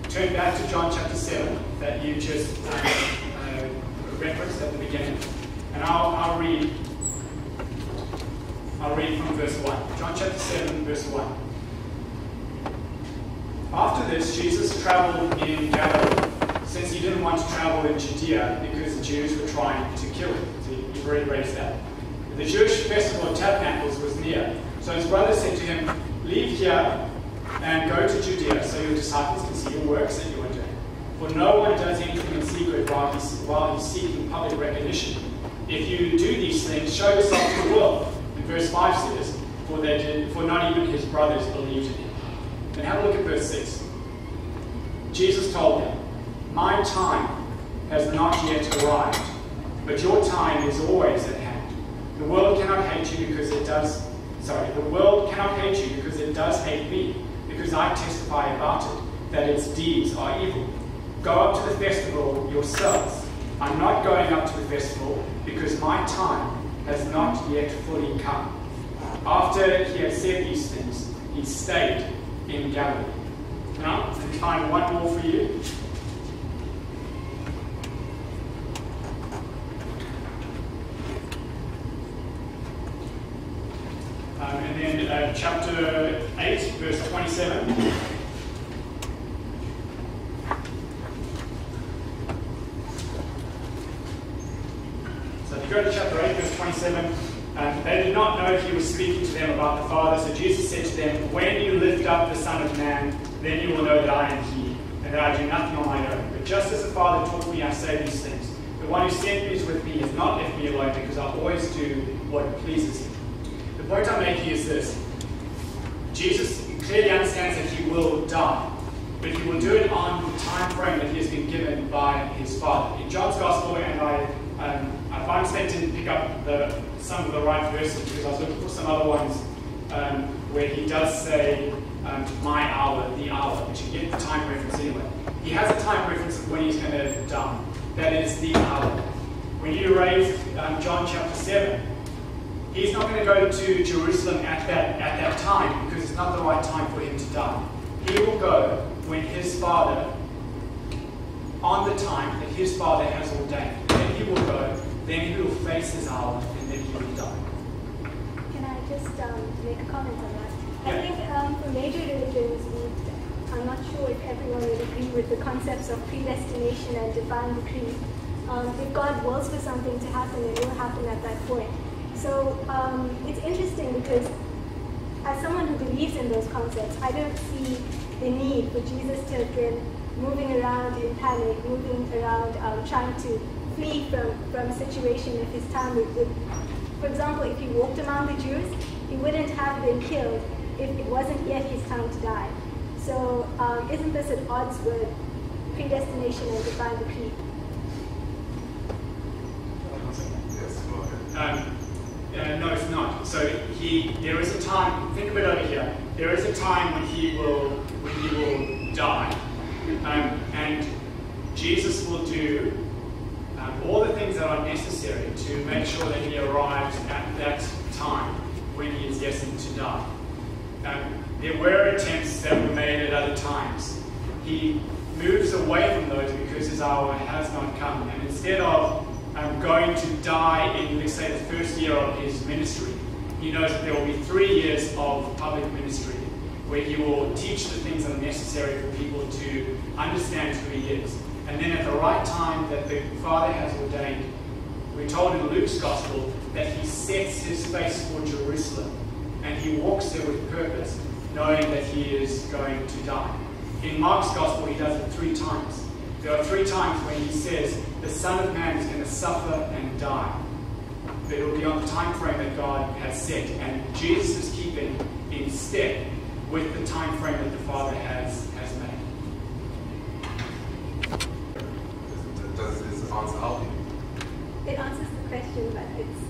Turn back to John chapter 7 that you just referenced at the beginning. And I'll read from verse 1. John chapter 7, verse 1. After this, Jesus traveled in Galilee, since he didn't want to travel in Judea because the Jews were trying to kill him. So you've already raised that. The Jewish festival of tabernacles was near. So his brothers said to him, "Leave here and go to Judea so your disciples can see the works that you are doing. For no one does anything in secret while he's seeking public recognition. If you do these things, show yourself to the world." And verse 5 says, for not even his brothers believed in him. Then have a look at verse 6. Jesus told them, "My time has not yet arrived, but your time is always at hand. The world cannot hate you because it does hate me, because I testify about it, that its deeds are evil. Go up to the festival yourselves. I'm not going up to the festival because my time has not yet fully come." After he had said these things, he stayed in Galilee. Now, to find one more for you. And then chapter 8, verse 27. So if you go to chapter 8, verse 27, they did not know he was speaking to them about the Father. So Jesus said to them, "When you lift up the Son of Man, then you will know that I am he, and that I do nothing on my own. But just as the Father taught me, I say these things. The one who sent me is with me, has not left me alone, because I always do what pleases him." The point I'm making is this. Jesus clearly understands that he will die, but he will do it on the time frame that he has been given by his Father. In John's Gospel, and I by mistake didn't pick up some of the right verses because I was looking for some other ones where he does say my hour, the hour, but you get the time reference anyway. He has a time reference of when he's going to die. That is the hour. When you raise John chapter 7, he's not going to go to Jerusalem at that time because it's not the right time for him to die. He will go when his Father, on the time that his Father has ordained. Then he will go, then he will face his hour, and then he will die. Can I just make a comment on that? Yeah. I think for major religions, I'm not sure if everyone would agree with the concepts of predestination and divine decree. If God wills for something to happen, it will happen at that point. So it's interesting because as someone who believes in those concepts, I don't see the need for Jesus to have been moving around in panic, moving around trying to flee from a situation if his time would. For example, if he walked among the Jews, he wouldn't have been killed if it wasn't yet his time to die. So isn't this at odds with predestination and divine decree? Yes, go ahead. No, it's not. So there is a time. Think of it over here. There is a time when he will die, and Jesus will do all the things that are necessary to make sure that he arrives at that time when he is destined to die. There were attempts that were made at other times. He moves away from those because his hour has not come, and instead of going to die in, let's say, the first year of his ministry, he knows that there will be 3 years of public ministry where he will teach the things that are necessary for people to understand who he is. And then at the right time that the Father has ordained, we're told in Luke's Gospel that he sets his face for Jerusalem and he walks there with purpose, knowing that he is going to die. In Mark's Gospel, he does it 3 times. There are 3 times when he says the Son of Man is going to suffer and die. But it will be on the time frame that God has set. And Jesus is keeping in step with the time frame that the Father has made. Does this answer help you? It answers the question, but it's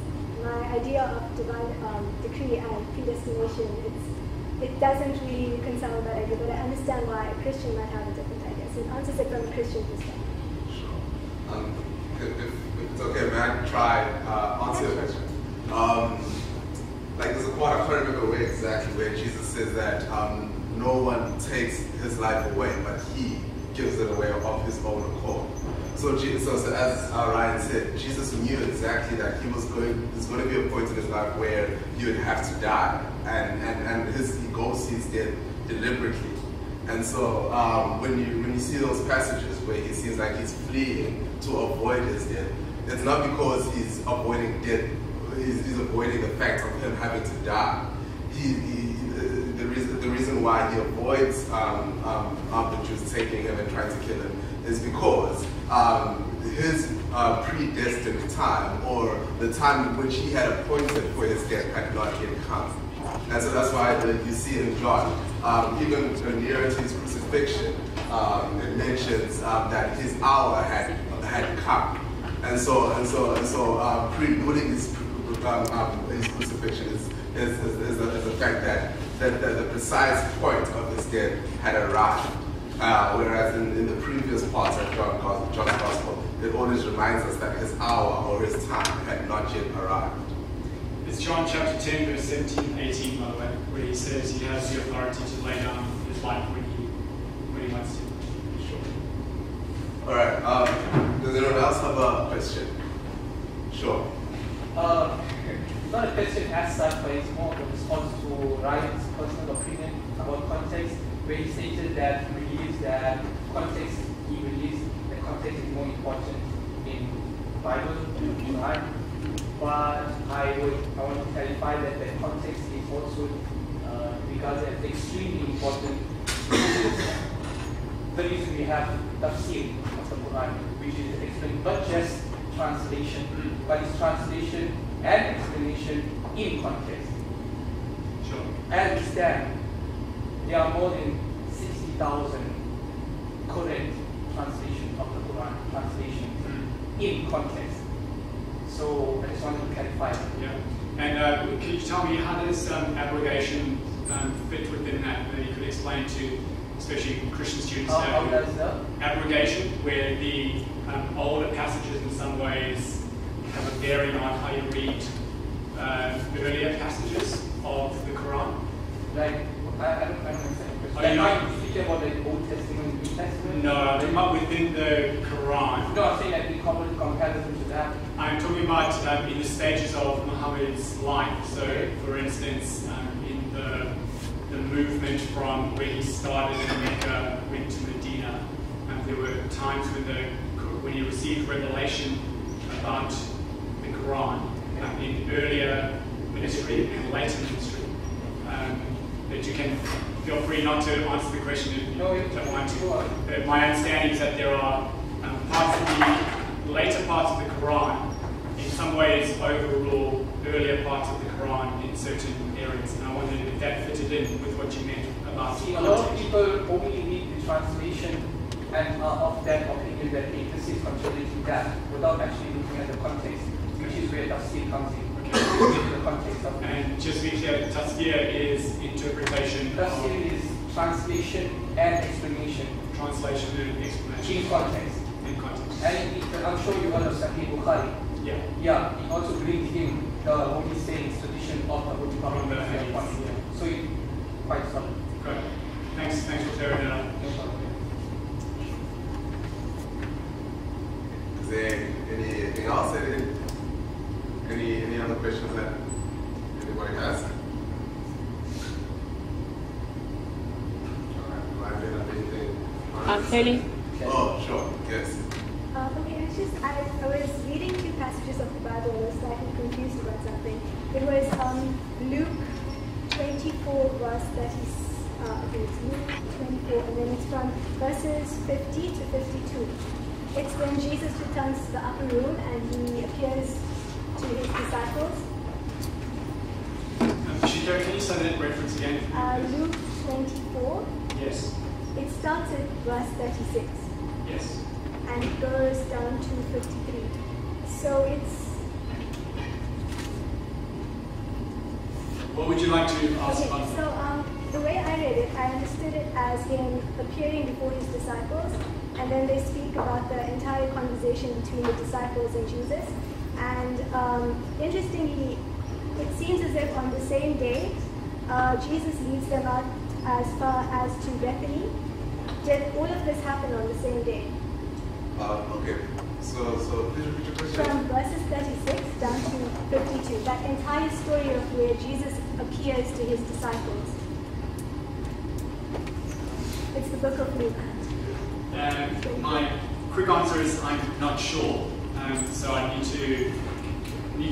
my idea of divine decree and predestination. It doesn't really reconcile that idea, but I understand why a Christian might have a different idea. So it answers it from a Christian perspective. Sure. If it's okay, may I try answer your question? Like there's a quote, I can't remember where Jesus says that no one takes his life away, but he gives it away of his own accord. So as Ryan said, Jesus knew exactly that there's going to be a point in his life where he would have to die, and he goes his death deliberately. And so when you see those passages where he seems like he's fleeing to avoid his death, it's not because he's avoiding death, he's avoiding the fact of him having to die. The reason why he avoids the Jews taking him and trying to kill him is because his predestined time, or the time in which he had appointed for his death, had not yet come. And so that's why you see in John, even near to his crucifixion, it mentions that his hour had come. And so preluding his crucifixion is the fact that the precise point of his death had arrived. Whereas in the previous parts of John's Gospel, it always reminds us that his hour or his time had not yet arrived. It's John chapter 10, verse 17 and 18, by the way, where he says he has the authority to lay down his life when he wants to. Sure. All right. Does anyone else have a question? Sure. Not a question as such, but it's more of a response to Ryan's personal opinion about context, where he stated that he believes that context is more important in the Bible, in the Quran. But I want to clarify that the context is also regarded as extremely important. The reason we have tafsir of the Quran, which is explained not just translation, but it's translation and explanation in context. Sure. I understand there are more than 60,000 correct translations of the Quran, in context. So I just wanted to clarify. Yeah. And can you tell me how does abrogation fit within that? That you could explain to, especially Christian students. How does that? Abrogation, where the older passages in some ways have a bearing on how you read earlier passages of the Quran. Like, I don't understand. Are you not speaking about the Old Testament and New Testament? No, I'm talking about within the Quran. No, I'm saying that in comparison to that. I'm talking about in the stages of Muhammad's life. So, for instance, in the movement from where he started in Mecca, went to Medina, there were times when he received revelation about the Quran in earlier ministry and later ministry. That you can feel free not to answer the question if you don't want to. My understanding is that there are parts of the later parts of the Quran in some ways overrule earlier parts of the Quran in certain areas, and I wondered if that fitted in with what you meant about. See, a lot of people only read the translation and are of that opinion that this is contradicting that without actually looking at the context, which is where tafsir comes in. The context of and just to be clear, tafsir is interpretation. Tafsir is translation and explanation. Translation and explanation. In context. In context. And I'm sure you heard of Sahih Bukhari. Yeah. Yeah, it also brings in the Holy Saints tradition of the Holy Prophet. So it's quite solid. Great. Thanks for clearing that up. Is there anything else? Any other questions that anybody has? Haley? Oh, sure. Yes. Okay, it's just I was reading two passages of the Bible. I was slightly confused about something. It was Luke 24 verse 30. Okay, it's Luke 24, and then it's from verses 50 to 52. It's when Jesus returns to the upper room and he appears to his disciples. Shito, can you say that reference again? Luke 24. Yes. It starts at verse 36. Yes. And it goes down to 53. So it's... What would you like to ask? Okay, so the way I read it, I understood it as him appearing before his disciples, and then they speak about the entire conversation between the disciples and Jesus. And interestingly, it seems as if on the same day, Jesus leads them out as far as to Bethany, did all of this happen on the same day? Okay. So please repeat your question. From verses 36 down to 52, that entire story of where Jesus appears to his disciples. It's the book of Luke. My quick answer is I'm not sure. So I need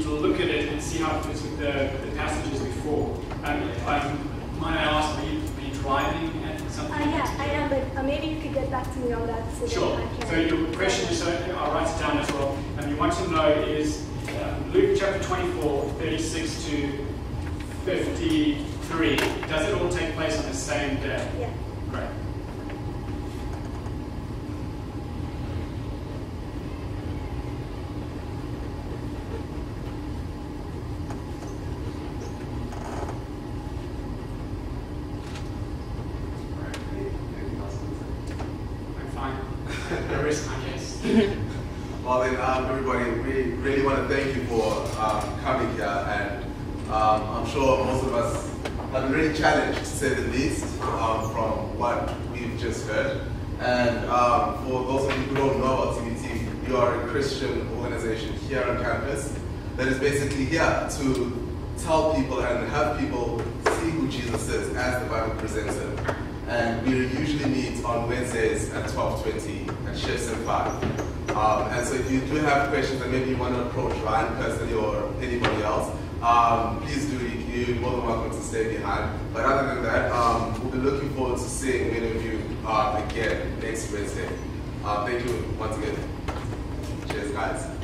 to look at it and see how it fits with the passages before. Might I ask, are you driving at something? Yeah, I am, but maybe you could get back to me on that. So Sure. that I can So your question is, I'll write it down as well. And you want to know is Luke chapter 24, 36 to 53. Does it all take place on the same day? Yeah. Great. Anything else? I'm fine. I rest my case. Well then, everybody, we really want to thank you for coming here, and I'm sure most of us have been really challenged, to say the least, from what we've just heard. And for those of you who don't know about TBT, we are a Christian organization here on campus that is basically here to tell people and have people see who Jesus is as the Bible presents him. And we usually meet on Wednesdays at 12:20 at shifts and 5. And so if you do have questions and maybe you want to approach Ryan personally or anybody else, please do. You're more than welcome to stay behind. But other than that, we'll be looking forward to seeing many of you again next Wednesday. Thank you once again. Cheers, guys.